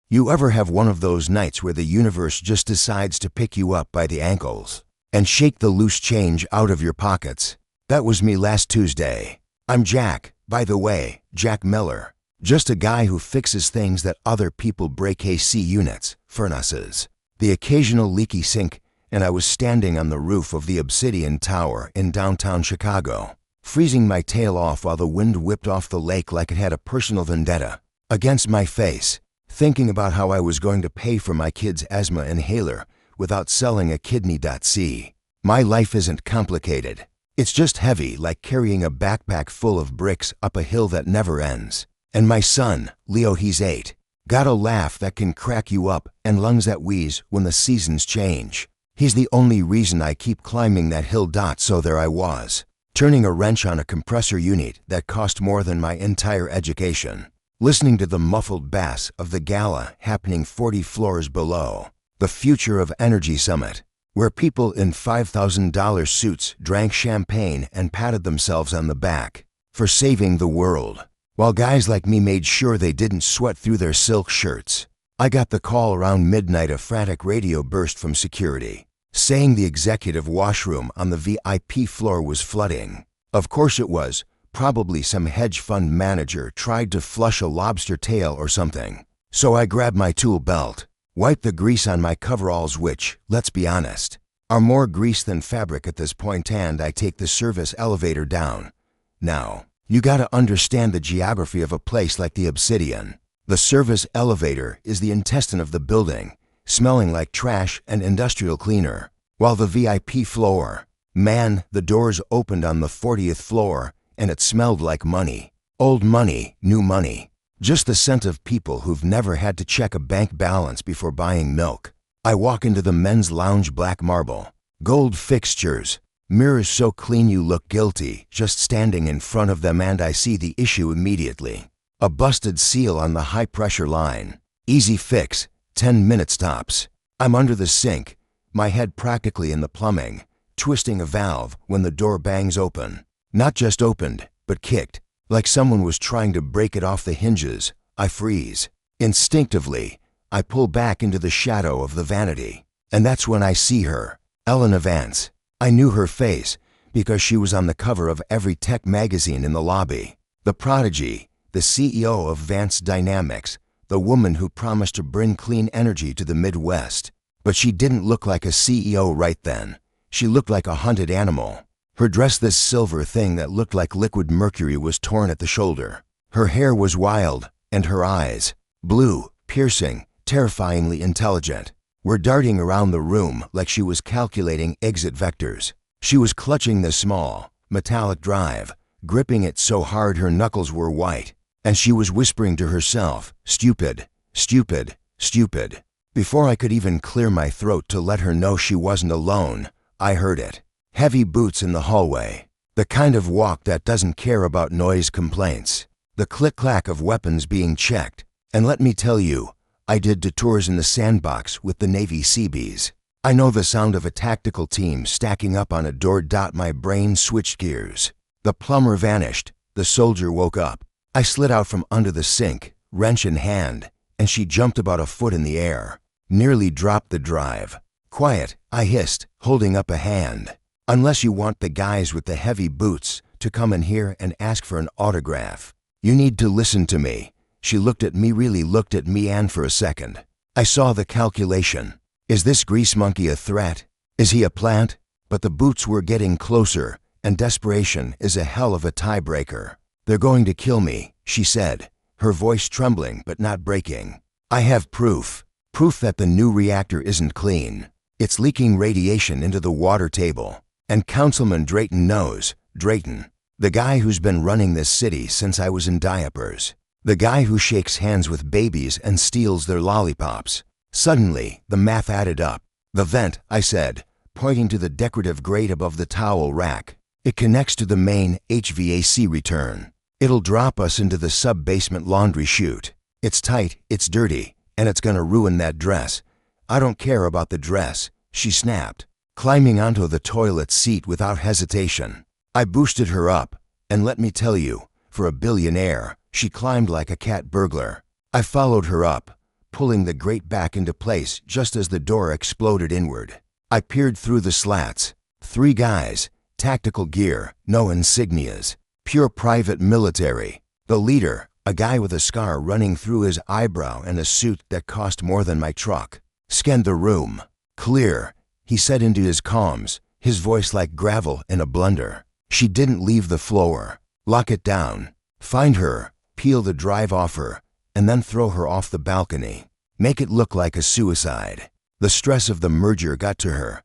You ever have one of those nights where the universe just decides to pick you up by the ankles and shake the loose change out of your pockets? That was me last Tuesday. I'm Jack, by the way, Jack Miller. Just a guy who fixes things that other people break. AC units, furnaces, the occasional leaky sink, and I was standing on the roof of the Obsidian Tower in downtown Chicago, freezing my tail off while the wind whipped off the lake like it had a personal vendetta against my face, thinking about how I was going to pay for my kid's asthma inhaler without selling a kidney.c. My life isn't complicated. It's just heavy, like carrying a backpack full of bricks up a hill that never ends. And my son, Leo, he's 8, got a laugh that can crack you up and lungs that wheeze when the seasons change. He's the only reason I keep climbing that hill. So there I was, turning a wrench on a compressor unit that cost more than my entire education, listening to the muffled bass of the gala happening 40 floors below, the Future of Energy Summit, where people in $5,000 suits drank champagne and patted themselves on the back for saving the world, while guys like me made sure they didn't sweat through their silk shirts. I got the call around midnight. A frantic radio burst from security, saying the executive washroom on the VIP floor was flooding. Of course it was. Probably some hedge fund manager tried to flush a lobster tail or something. So I grabbed my tool belt, wiped the grease on my coveralls, which, let's be honest, are more grease than fabric at this point, and I take the service elevator down. Now, you gotta understand the geography of a place like the Obsidian. The service elevator is the intestine of the building, smelling like trash and industrial cleaner, while the VIP floor, man, the doors opened on the 40th floor, and it smelled like money. Old money, new money. Just the scent of people who've never had to check a bank balance before buying milk. I walk into the men's lounge. Black marble, gold fixtures, mirrors so clean you look guilty just standing in front of them, and I see the issue immediately. A busted seal on the high-pressure line. Easy fix, 10 minutes tops. I'm under the sink, my head practically in the plumbing, twisting a valve when the door bangs open. Not just opened, but kicked, like someone was trying to break it off the hinges. I freeze. Instinctively, I pull back into the shadow of the vanity. And that's when I see her, Eleanor Vance. I knew her face because she was on the cover of every tech magazine in the lobby. The prodigy, the CEO of Vance Dynamics, the woman who promised to bring clean energy to the Midwest. But she didn't look like a CEO right then. She looked like a hunted animal. Her dress, this silver thing that looked like liquid mercury, was torn at the shoulder. Her hair was wild, and her eyes, blue, piercing, terrifyingly intelligent, were darting around the room like she was calculating exit vectors. She was clutching the small, metallic drive, gripping it so hard her knuckles were white, and she was whispering to herself, "Stupid, stupid, stupid." Before I could even clear my throat to let her know she wasn't alone, I heard it. Heavy boots in the hallway. The kind of walk that doesn't care about noise complaints. The click-clack of weapons being checked. And let me tell you, I did detours in the sandbox with the Navy Seabees. I know the sound of a tactical team stacking up on a door. My brain switched gears. The plumber vanished. The soldier woke up. I slid out from under the sink, wrench in hand, and she jumped about a foot in the air. Nearly dropped the drive. "Quiet," I hissed, holding up a hand. "Unless you want the guys with the heavy boots to come in here and ask for an autograph. You need to listen to me." She looked at me, really looked at me, and for a second, I saw the calculation. Is this grease monkey a threat? Is he a plant? But the boots were getting closer, and desperation is a hell of a tiebreaker. "They're going to kill me," she said, her voice trembling but not breaking. "I have proof. Proof that the new reactor isn't clean. It's leaking radiation into the water table. And Councilman Drayton knows. Drayton, the guy who's been running this city since I was in diapers. The guy who shakes hands with babies and steals their lollipops." Suddenly, the math added up. "The vent," I said, pointing to the decorative grate above the towel rack. "It connects to the main HVAC return. It'll drop us into the sub-basement laundry chute. It's tight, it's dirty, and it's gonna ruin that dress." "I don't care about the dress," she snapped, climbing onto the toilet seat without hesitation. I boosted her up, and let me tell you, for a billionaire, she climbed like a cat burglar. I followed her up, pulling the grate back into place just as the door exploded inward. I peered through the slats. 3 guys, tactical gear, no insignias, pure private military. The leader, a guy with a scar running through his eyebrow and a suit that cost more than my truck, scanned the room. "Clear," he said into his comms, his voice like gravel in a blender. "She didn't leave the floor. Lock it down. Find her, peel the drive off her, and then throw her off the balcony. Make it look like a suicide." The stress of the merger got to her.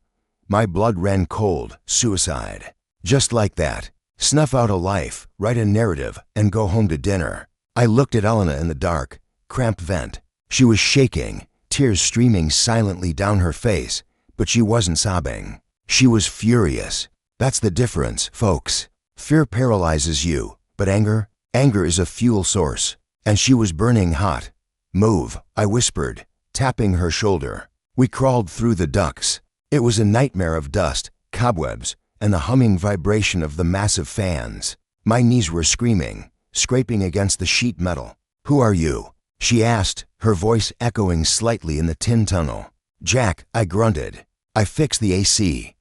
My blood ran cold. Suicide. Just like that. Snuff out a life, write a narrative, and go home to dinner. I looked at Elena in the dark, cramp vent. She was shaking, tears streaming silently down her face, but she wasn't sobbing. She was furious. That's the difference, folks. Fear paralyzes you, but anger is a fuel source. And she was burning hot. "Move," I whispered, tapping her shoulder. We crawled through the ducts. It was a nightmare of dust, cobwebs, and the humming vibration of the massive fans. My knees were scraping against the sheet metal. "Who are you?" she asked, her voice echoing slightly in the tin tunnel. "Jack," I grunted. "I fixed the AC."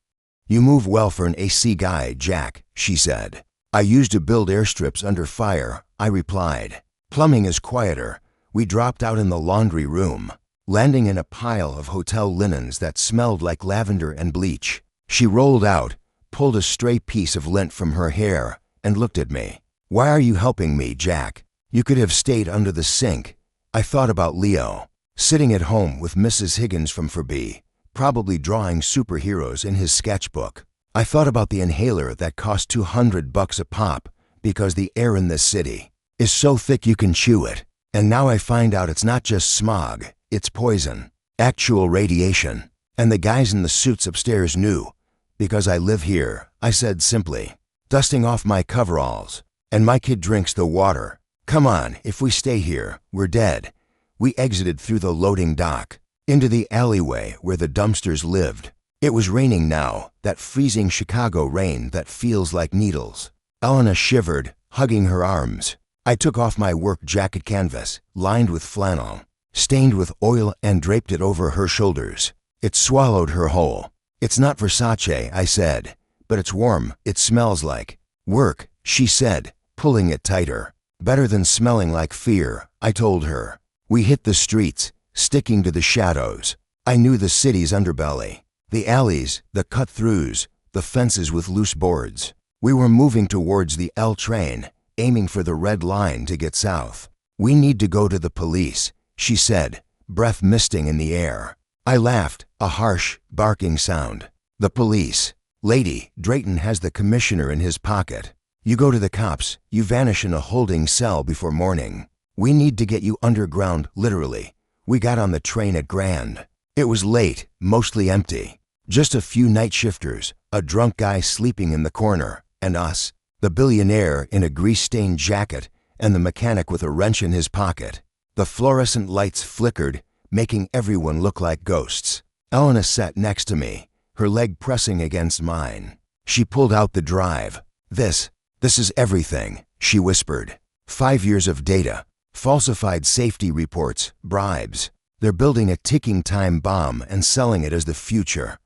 "You move well for an AC guy, Jack," she said. "I used to build airstrips under fire," I replied. "Plumbing is quieter." We dropped out in the laundry room, landing in a pile of hotel linens that smelled like lavender and bleach. She rolled out, pulled a stray piece of lint from her hair, and looked at me. "Why are you helping me, Jack? You could have stayed under the sink." I thought about Leo, sitting at home with Mrs. Higgins from Furby, probably drawing superheroes in his sketchbook. I thought about the inhaler that cost $200 a pop because the air in this city is so thick you can chew it. And now I find out it's not just smog, it's poison, actual radiation. And the guys in the suits upstairs knew, because I live here, I said simply, dusting off my coveralls. "And my kid drinks the water. Come on, if we stay here, we're dead." We exited through the loading dock, into the alleyway where the dumpsters lived. It was raining now, that freezing Chicago rain that feels like needles. Elena shivered, hugging her arms. I took off my work jacket canvas, lined with flannel, stained with oil, and draped it over her shoulders. It swallowed her whole. "It's not Versace," I said, "but it's warm. It smells like work," she said, pulling it tighter. "Better than smelling like fear," I told her. We hit the streets, sticking to the shadows. I knew the city's underbelly. The alleys, the cut-throughs, the fences with loose boards. We were moving towards the L train, aiming for the red line to get south. "We need to go to the police," she said, breath misting in the air. I laughed, a harsh, barking sound. "The police. Lady, Drayton has the commissioner in his pocket. You go to the cops, you vanish in a holding cell before morning. We need to get you underground, literally." We got on the train at Grand. It was late, mostly empty. Just a few night shifters, a drunk guy sleeping in the corner, and us, the billionaire in a grease-stained jacket and the mechanic with a wrench in his pocket. The fluorescent lights flickered, making everyone look like ghosts. Elena sat next to me, her leg pressing against mine. She pulled out the drive. This is everything," she whispered. 5 years of data, falsified safety reports, bribes. They're building a ticking time bomb and selling it as the future."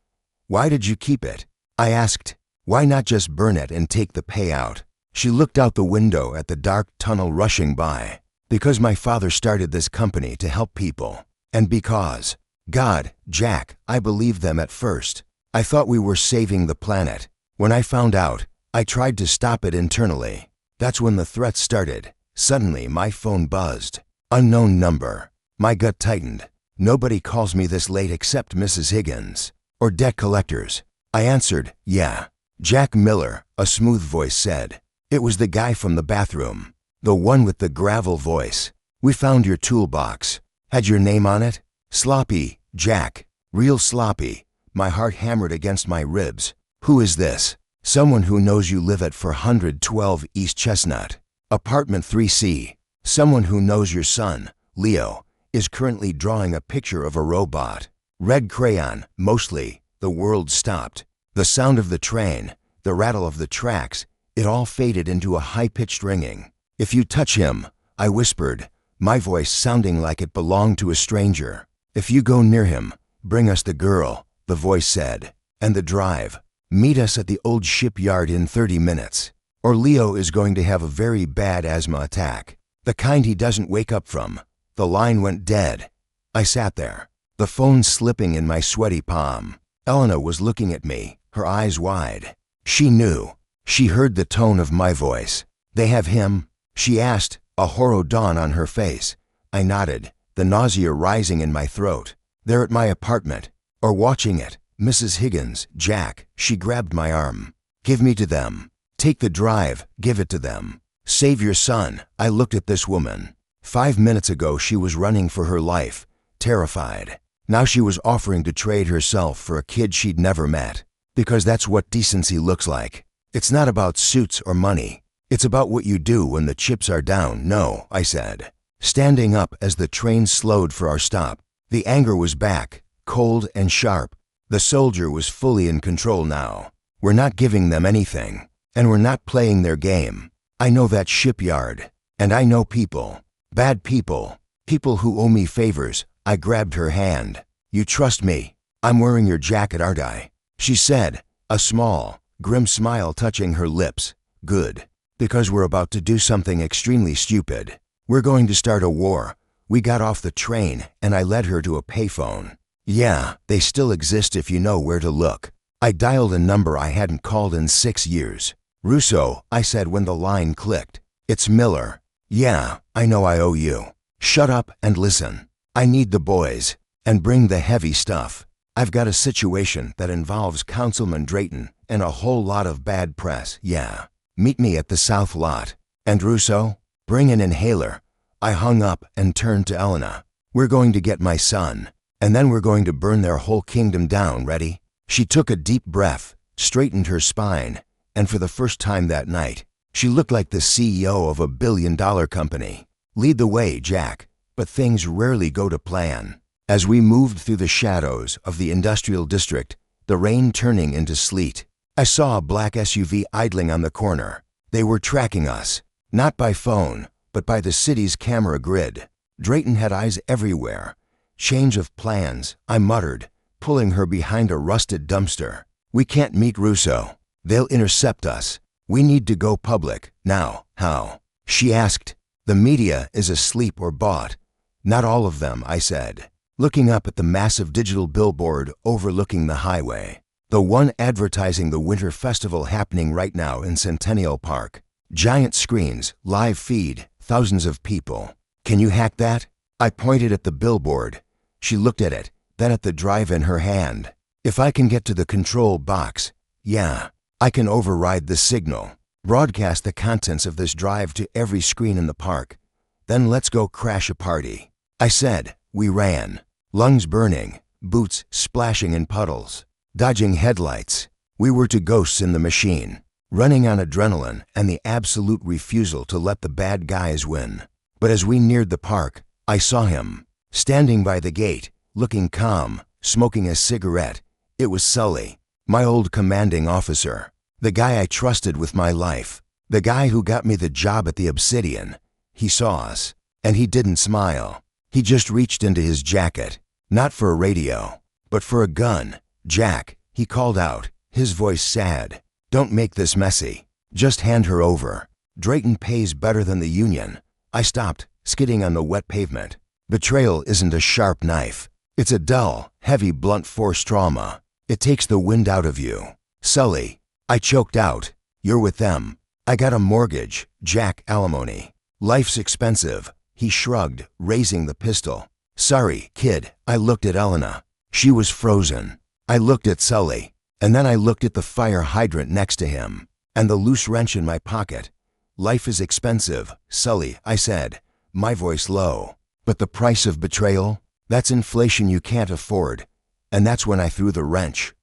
"Why did you keep it?" I asked. "Why not just burn it and take the payout?" She looked out the window at the dark tunnel rushing by. "Because my father started this company to help people. And because, God, Jack, I believed them at first. I thought we were saving the planet. When I found out, I tried to stop it internally. That's when the threat started. Suddenly, my phone buzzed. Unknown number. My gut tightened. Nobody calls me this late except Mrs. Higgins. Or debt collectors." I answered, "Yeah." "Jack Miller," a smooth voice said. It was the guy from the bathroom. The one with the gravel voice. "We found your toolbox. Had your name on it? Sloppy, Jack. Real sloppy." My heart hammered against my ribs. "Who is this?" "Someone who knows you live at 412 East Chestnut. Apartment 3C. Someone who knows your son, Leo, is currently drawing a picture of a robot. Red crayon, mostly." The world stopped. The sound of the train, the rattle of the tracks, it all faded into a high-pitched ringing. "If you touch him," I whispered, my voice sounding like it belonged to a stranger. "If you go near him, bring us the girl," the voice said. "And the drive. Meet us at the old shipyard in 30 minutes. Or Leo is going to have a very bad asthma attack. The kind he doesn't wake up from." The line went dead. I sat there, the phone slipping in my sweaty palm. Elena was looking at me, her eyes wide. She knew. She heard the tone of my voice. "They have him?" she asked, a horror dawn on her face. I nodded, the nausea rising in my throat. "They're at my apartment, or watching it. Mrs. Higgins, Jack," she grabbed my arm. "Give me to them. Take the drive, give it to them. Save your son." I looked at this woman. 5 minutes ago she was running for her life, terrified. Now she was offering to trade herself for a kid she'd never met. Because that's what decency looks like. It's not about suits or money. It's about what you do when the chips are down. "No," I said, standing up as the train slowed for our stop. The anger was back, cold and sharp. The soldier was fully in control now. We're not giving them anything, and we're not playing their game. I know that shipyard, and I know people. Bad people. People who owe me favors. I grabbed her hand. "You trust me? I'm wearing your jacket, aren't I?" she said, a small, grim smile touching her lips. "Good. Because we're about to do something extremely stupid. We're going to start a war." We got off the train, and I led her to a payphone. Yeah, they still exist if you know where to look. I dialed a number I hadn't called in 6 years. "Russo," I said when the line clicked. "It's Miller." "Yeah, I know I owe you." "Shut up and listen. I need the boys. And bring the heavy stuff. I've got a situation that involves Councilman Drayton and a whole lot of bad press. Yeah. Meet me at the South Lot. And Russo, bring an inhaler." I hung up and turned to Elena. "We're going to get my son, and then we're going to burn their whole kingdom down. Ready?" She took a deep breath, straightened her spine, and for the first time that night, she looked like the CEO of a billion-dollar company. "Lead the way, Jack." But things rarely go to plan. As we moved through the shadows of the industrial district, the rain turning into sleet, I saw a black SUV idling on the corner. They were tracking us, not by phone, but by the city's camera grid. Drayton had eyes everywhere. "Change of plans," I muttered, pulling her behind a rusted dumpster. "We can't meet Russo. They'll intercept us. We need to go public. Now." "How?" she asked. "The media is asleep or bought." "Not all of them," I said, looking up at the massive digital billboard overlooking the highway. The one advertising the winter festival happening right now in Centennial Park. Giant screens, live feed, thousands of people. "Can you hack that?" I pointed at the billboard. She looked at it, then at the drive in her hand. "If I can get to the control box, yeah, I can override the signal. Broadcast the contents of this drive to every screen in the park. Then let's go crash a party." I said. We ran, lungs burning, boots splashing in puddles, dodging headlights. We were two ghosts in the machine, running on adrenaline and the absolute refusal to let the bad guys win. But as we neared the park, I saw him, standing by the gate, looking calm, smoking a cigarette. It was Sully, my old commanding officer, the guy I trusted with my life, the guy who got me the job at the Obsidian. He saw us, and he didn't smile. He just reached into his jacket, not for a radio, but for a gun. "Jack," he called out, his voice sad. "Don't make this messy. Just hand her over. Drayton pays better than the union." I stopped, skidding on the wet pavement. Betrayal isn't a sharp knife. It's a dull, heavy blunt force trauma. It takes the wind out of you. "Sully," I choked out, "you're with them." "I got a mortgage, Jack, alimony. Life's expensive." He shrugged, raising the pistol. "Sorry, kid." I looked at Elena. She was frozen. I looked at Sully, and then I looked at the fire hydrant next to him, and the loose wrench in my pocket. "Life is expensive, Sully," I said, my voice low. "But the price of betrayal? That's inflation you can't afford." And that's when I threw the wrench.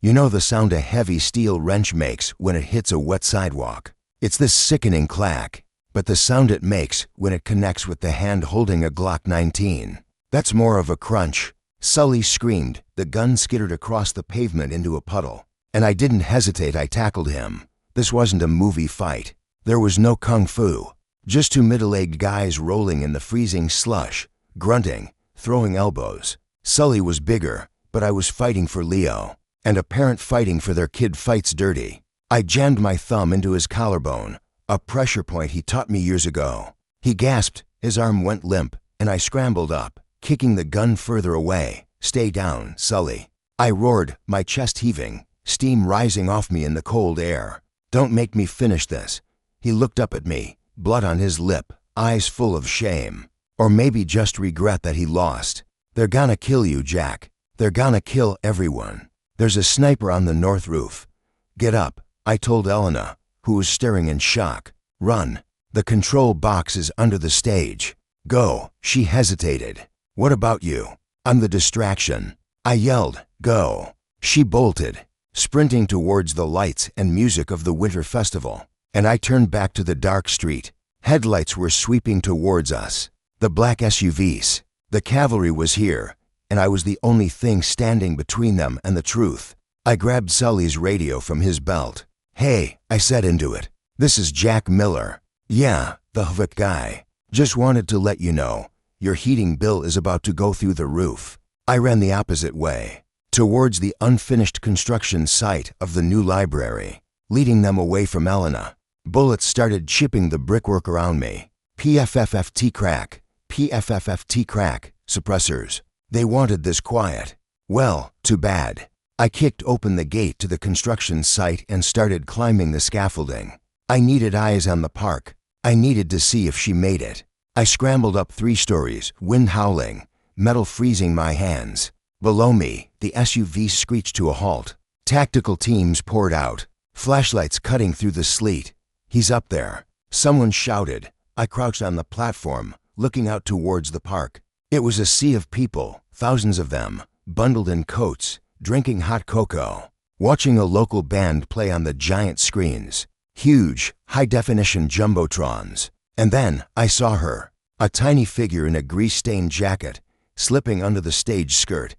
You know the sound a heavy steel wrench makes when it hits a wet sidewalk? It's this sickening clack. But the sound it makes when it connects with the hand holding a Glock 19, that's more of a crunch. Sully screamed, the gun skittered across the pavement into a puddle. And I didn't hesitate, I tackled him. This wasn't a movie fight. There was no kung fu. Just two middle-aged guys rolling in the freezing slush, grunting, throwing elbows. Sully was bigger, but I was fighting for Leo, and a parent fighting for their kid fights dirty. I jammed my thumb into his collarbone, a pressure point he taught me years ago. He gasped, his arm went limp, and I scrambled up, kicking the gun further away. Stay down, Sully. I roared, my chest heaving, steam rising off me in the cold air. Don't make me finish this. He looked up at me, blood on his lip, eyes full of shame. Or maybe just regret that he lost. They're gonna kill you, Jack. They're gonna kill everyone. There's a sniper on the north roof. Get up, I told Elena, who was staring in shock. Run. The control box is under the stage. Go. She hesitated. What about you? I'm the distraction. I yelled, go. She bolted, sprinting towards the lights and music of the winter festival, and I turned back to the dark street. Headlights were sweeping towards us. The black SUVs. The cavalry was here, and I was the only thing standing between them and the truth. I grabbed Sully's radio from his belt. Hey, I said into it. This is Jack Miller. Yeah, the Hvoc guy. Just wanted to let you know, your heating bill is about to go through the roof. I ran the opposite way, towards the unfinished construction site of the new library, leading them away from Elena. Bullets started chipping the brickwork around me. PFFFT crack, PFFFT crack, suppressors. They wanted this quiet. Well, too bad. I kicked open the gate to the construction site and started climbing the scaffolding. I needed eyes on the park. I needed to see if she made it. I scrambled up 3 stories, wind howling, metal freezing my hands. Below me, the SUV screeched to a halt. Tactical teams poured out, flashlights cutting through the sleet. He's up there. Someone shouted. I crouched on the platform, looking out towards the park. It was a sea of people, thousands of them, bundled in coats, drinking hot cocoa, watching a local band play on the giant screens. Huge, high-definition jumbotrons. And then I saw her, a tiny figure in a grease-stained jacket, slipping under the stage skirt.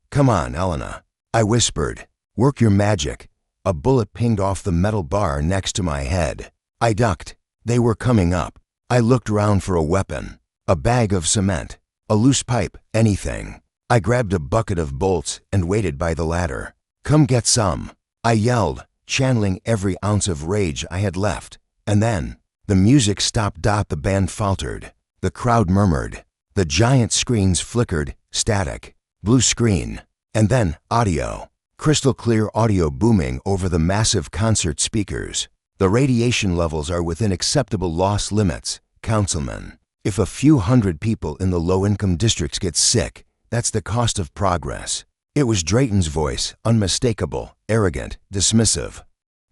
Come on, Elena, I whispered. Work your magic. A bullet pinged off the metal bar next to my head. I ducked. They were coming up. I looked around for a weapon, a bag of cement, a loose pipe, anything. I grabbed a bucket of bolts and waited by the ladder. Come get some, I yelled, channeling every ounce of rage I had left. And then, the music stopped. The band faltered. The crowd murmured. The giant screens flickered, static, blue screen. And then, audio. Crystal clear audio booming over the massive concert speakers. The radiation levels are within acceptable loss limits, councilman. If a few hundred people in the low-income districts get sick, that's the cost of progress. It was Drayton's voice, unmistakable, arrogant, dismissive.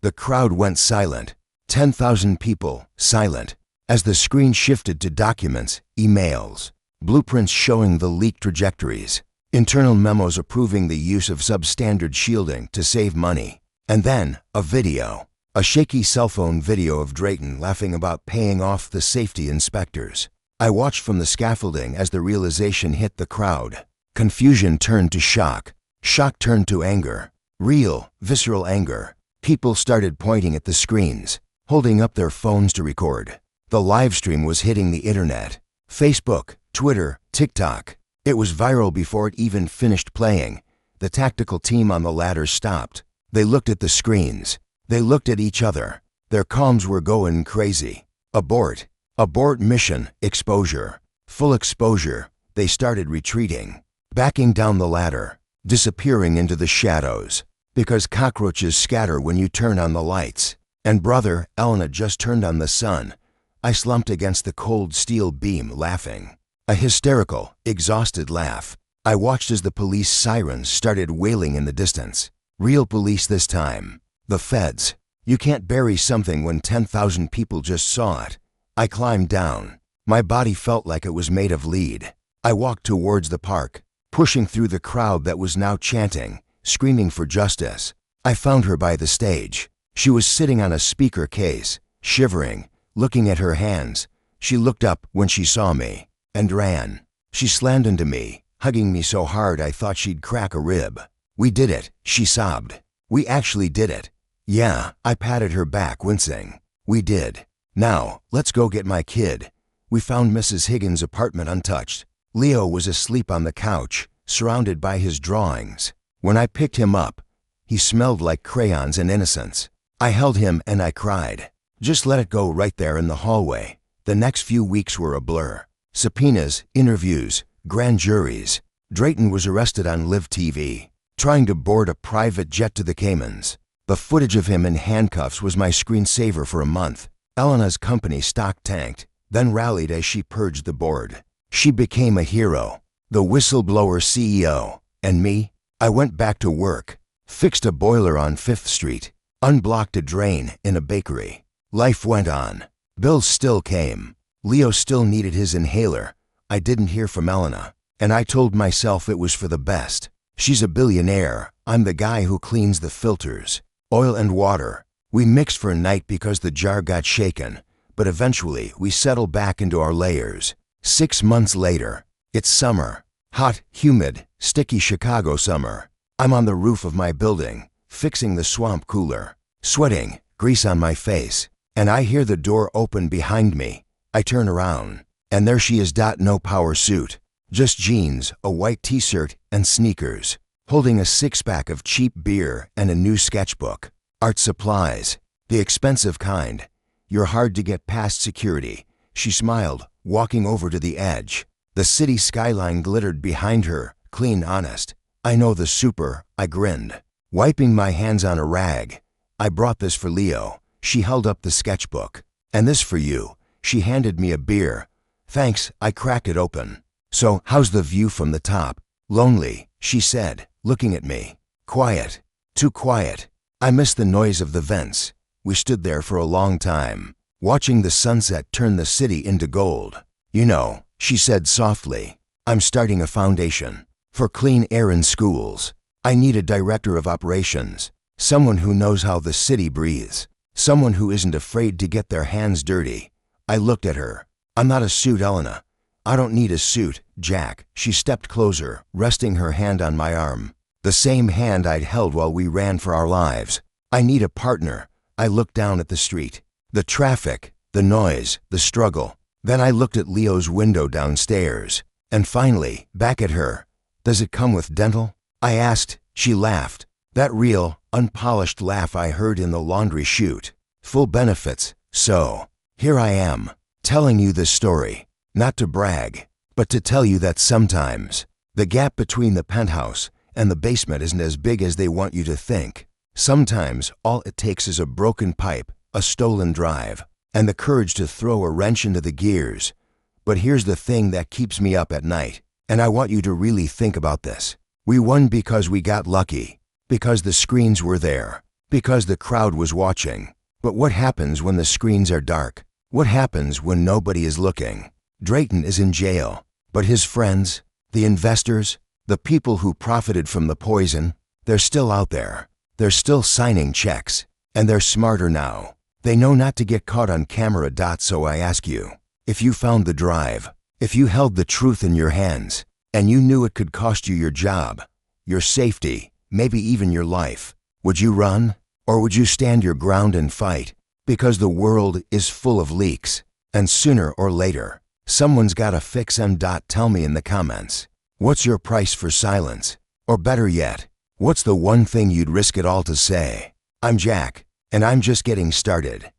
The crowd went silent. 10,000 people, silent. As the screen shifted to documents, emails, blueprints showing the leak trajectories, internal memos approving the use of substandard shielding to save money. And then, a video. A shaky cell phone video of Drayton laughing about paying off the safety inspectors. I watched from the scaffolding as the realization hit the crowd. Confusion turned to shock. Shock turned to anger. Real, visceral anger. People started pointing at the screens, holding up their phones to record. The live stream was hitting the internet. Facebook, Twitter, TikTok. It was viral before it even finished playing. The tactical team on the ladder stopped. They looked at the screens. They looked at each other. Their comms were going crazy. Abort. Abort mission. Exposure. Full exposure. They started retreating. Backing down the ladder. Disappearing into the shadows. Because cockroaches scatter when you turn on the lights. And brother, Elena just turned on the sun. I slumped against the cold steel beam, laughing. A hysterical, exhausted laugh. I watched as the police sirens started wailing in the distance. Real police this time. The feds. You can't bury something when 10,000 people just saw it. I climbed down. My body felt like it was made of lead. I walked towards the park, pushing through the crowd that was now chanting, screaming for justice. I found her by the stage. She was sitting on a speaker case, shivering, looking at her hands. She looked up when she saw me, and ran. She slammed into me, hugging me so hard I thought she'd crack a rib. We did it, she sobbed. We actually did it. Yeah, I patted her back, wincing. We did. Now, let's go get my kid. We found Mrs. Higgins' apartment untouched. Leo was asleep on the couch, surrounded by his drawings. When I picked him up, he smelled like crayons and innocence. I held him and I cried. Just let it go right there in the hallway. The next few weeks were a blur. Subpoenas, interviews, grand juries. Drayton was arrested on live TV, trying to board a private jet to the Caymans. The footage of him in handcuffs was my screensaver for a month. Elena's company stock tanked, then rallied as she purged the board. She became a hero, the whistleblower CEO. And me? I went back to work, fixed a boiler on 5th Street, unblocked a drain in a bakery. Life went on. Bills still came. Leo still needed his inhaler. I didn't hear from Elena, and I told myself it was for the best. She's a billionaire. I'm the guy who cleans the filters. Oil and water. We mixed for a night because the jar got shaken, but eventually we settled back into our layers. 6 months later, it's summer. Hot, humid, sticky Chicago summer. I'm on the roof of my building, fixing the swamp cooler, sweating, grease on my face, and I hear the door open behind me. I turn around, and there she is. No power suit, just jeans, a white t-shirt, and sneakers, holding a 6-pack of cheap beer and a new sketchbook. Art supplies, the expensive kind. You're hard to get past security. She smiled, walking over to the edge. The city skyline glittered behind her, clean, honest. I know the super, I grinned, wiping my hands on a rag. I brought this for Leo. She held up the sketchbook. And this for you. She handed me a beer. Thanks, I cracked it open. So, how's the view from the top? Lonely, she said, looking at me. Quiet. Too quiet. I missed the noise of the vents. We stood there for a long time, watching the sunset turn the city into gold. You know, she said softly, I'm starting a foundation for clean air in schools. I need a director of operations, someone who knows how the city breathes, someone who isn't afraid to get their hands dirty. I looked at her. I'm not a suit, Elena. I don't need a suit, Jack. She stepped closer, resting her hand on my arm, the same hand I'd held while we ran for our lives. I need a partner. I looked down at the street, the traffic, the noise, the struggle. Then I looked at Leo's window downstairs, and finally, back at her. Does it come with dental? I asked. She laughed. That real, unpolished laugh I heard in the laundry chute. Full benefits. So, here I am, telling you this story, not to brag, but to tell you that sometimes, the gap between the penthouse and the basement isn't as big as they want you to think. Sometimes, all it takes is a broken pipe, a stolen drive, and the courage to throw a wrench into the gears. But here's the thing that keeps me up at night, and I want you to really think about this. We won because we got lucky, because the screens were there, because the crowd was watching. But what happens when the screens are dark? What happens when nobody is looking? Drayton is in jail, but his friends, the investors, the people who profited from the poison, they're still out there. They're still signing checks, and they're smarter now. They know not to get caught on camera. So I ask you, if you found the drive, if you held the truth in your hands, and you knew it could cost you your job, your safety, maybe even your life, would you run? Or would you stand your ground and fight? Because the world is full of leaks, and sooner or later, someone's gotta fix them. Tell me in the comments, what's your price for silence? Or better yet, what's the one thing you'd risk it all to say? I'm Jack, and I'm just getting started.